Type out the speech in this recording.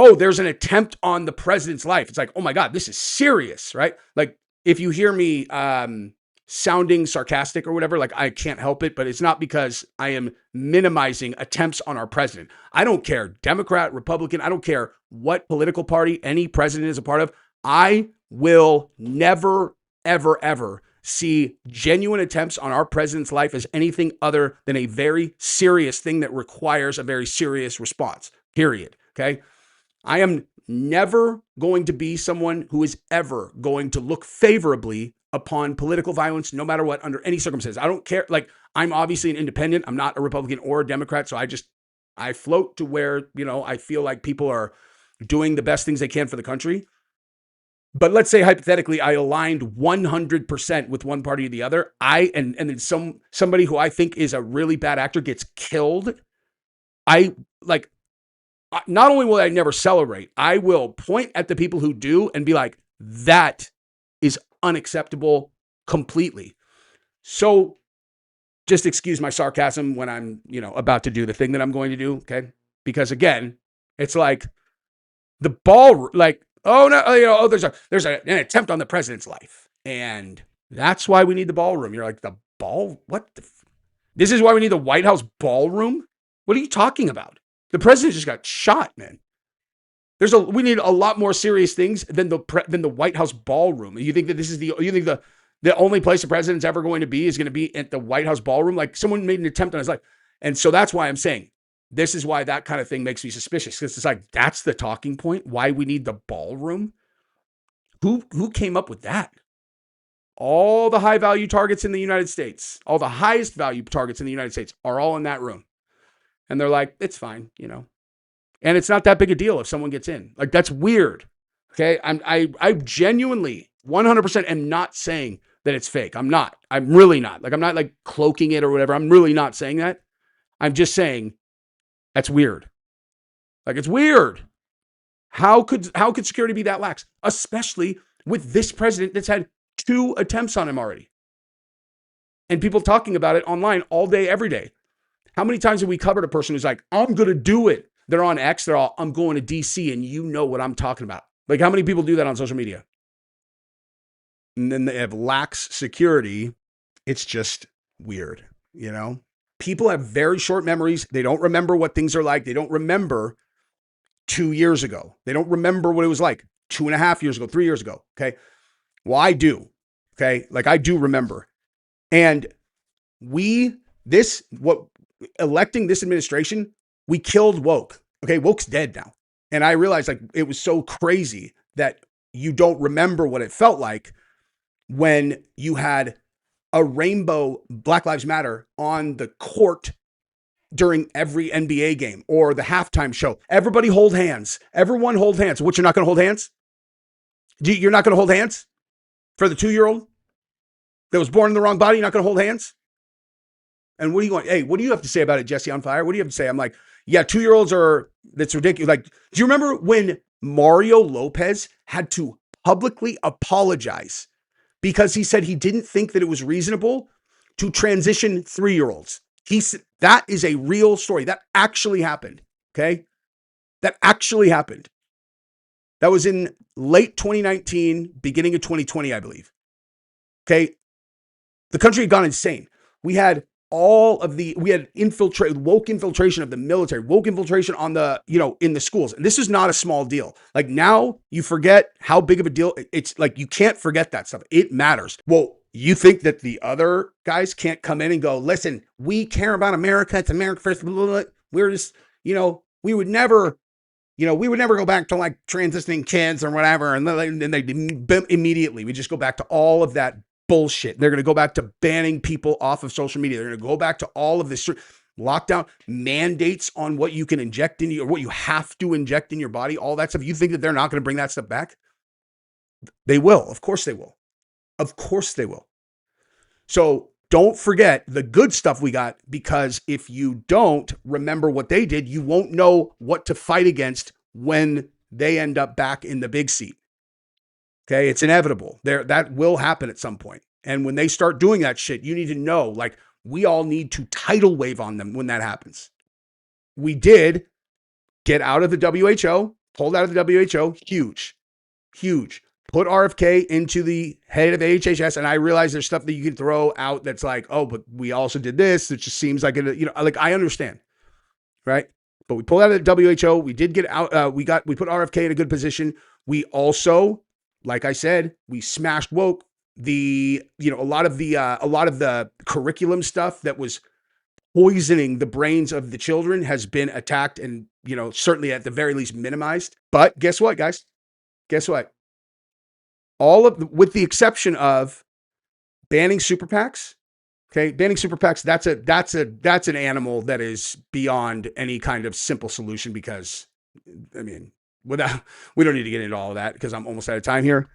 oh, there's an attempt on the president's life. It's like, oh my God, this is serious, right? Like if you hear me sounding sarcastic or whatever, like I can't help it, but it's not because I am minimizing attempts on our president. I don't care, Democrat, Republican, I don't care what political party any president is a part of. I will never, ever, ever see genuine attempts on our president's life as anything other than a very serious thing that requires a very serious response, period. Okay. I am never going to be someone who is ever going to look favorably upon political violence, no matter what, under any circumstances. I don't care. Like, I'm obviously an independent. I'm not a Republican or a Democrat. So I float to where, I feel like people are doing the best things they can for the country. But let's say hypothetically, I aligned 100% with one party or the other. And then somebody who I think is a really bad actor gets killed. Not only will I never celebrate, I will point at the people who do and be like, that is unacceptable completely. So just excuse my sarcasm when I'm, about to do the thing that I'm going to do. Okay. Because again, it's like the ball, like, oh no, there's an attempt on the president's life. And that's why we need the ballroom. You're like, the ball, this is why we need the White House ballroom? What are you talking about? The president just got shot, man. We need a lot more serious things than the White House ballroom. You think that the only place the president's ever going to be is going to be at the White House ballroom? Like, someone made an attempt on his life. And so that's why I'm saying this is why that kind of thing makes me suspicious. Because it's like, that's the talking point. Why we need the ballroom? Who came up with that? All the high value targets in the United States, all the highest value targets in the United States are all in that room. And they're like, it's fine, and it's not that big a deal if someone gets in. Like, that's weird. Okay. I genuinely 100% am not saying that it's fake. I'm really not. Like, I'm not like cloaking it or whatever. I'm really not saying that. I'm just saying that's weird. Like, it's weird. How could security be that lax? Especially with this president that's had 2 attempts on him already. And people talking about it online all day, every day. How many times have we covered a person who's like, I'm going to do it? They're on X. They're all, I'm going to DC, and you know what I'm talking about. Like, how many people do that on social media? And then they have lax security. It's just weird, People have very short memories. They don't remember what things are like. They don't remember 2 years ago. They don't remember what it was like 2.5 years ago, 3 years ago. Okay. Well, I do. Okay. Like, I do remember. And electing this administration, we killed woke. Okay. Woke's dead now. And I realized, like, it was so crazy that you don't remember what it felt like when you had a rainbow Black Lives Matter on the court during every NBA game or the halftime show. Everybody hold hands. Everyone hold hands. What, you're not going to hold hands? You're not going to hold hands for the 2-year-old that was born in the wrong body? You're not going to hold hands? And what do you want? Hey, what do you have to say about it, Jesse on Fire? What do you have to say? I'm like, yeah, 2-year-olds that's ridiculous. Like, do you remember when Mario Lopez had to publicly apologize because he said he didn't think that it was reasonable to transition 3-year-olds? He said that is a real story. That actually happened. Okay. That actually happened. That was in late 2019, beginning of 2020, I believe. Okay. The country had gone insane. We had woke infiltration of the military, woke infiltration on the, in the schools. And this is not a small deal. Like, now you forget how big of a deal. It's like, you can't forget that stuff. It matters. Well, you think that the other guys can't come in and go, listen, we care about America. It's America first. Blah, blah, blah. We're just, we would never go back to like transitioning kids or whatever. And then they immediately, we just go back to all of that bullshit. They're going to go back to banning people off of social media. They're going to go back to all of this lockdown mandates on what you can inject in you or what you have to inject in your body, all that stuff. You think that they're not going to bring that stuff back? They will. Of course they will. Of course they will. So don't forget the good stuff we got, because if you don't remember what they did, you won't know what to fight against when they end up back in the big seat. Okay, it's inevitable. That will happen at some point. And when they start doing that shit, you need to know, like, we all need to tidal wave on them when that happens. We did get out of the WHO. pulled out of the WHO, huge. Put RFK into the head of HHS, and I realize there's stuff that you can throw out that's like, oh, but we also did this. It just seems like it, like I understand, right? But we pulled out of the WHO. We did get out. We put RFK in a good position. We also, like I said, we smashed woke. A lot of the curriculum stuff that was poisoning the brains of the children has been attacked and, certainly at the very least minimized. But guess what, guys? Guess what? With the exception of banning super PACs. Okay, banning super PACs. That's an animal that is beyond any kind of simple solution because, I mean, we don't need to get into all of that because I'm almost out of time here.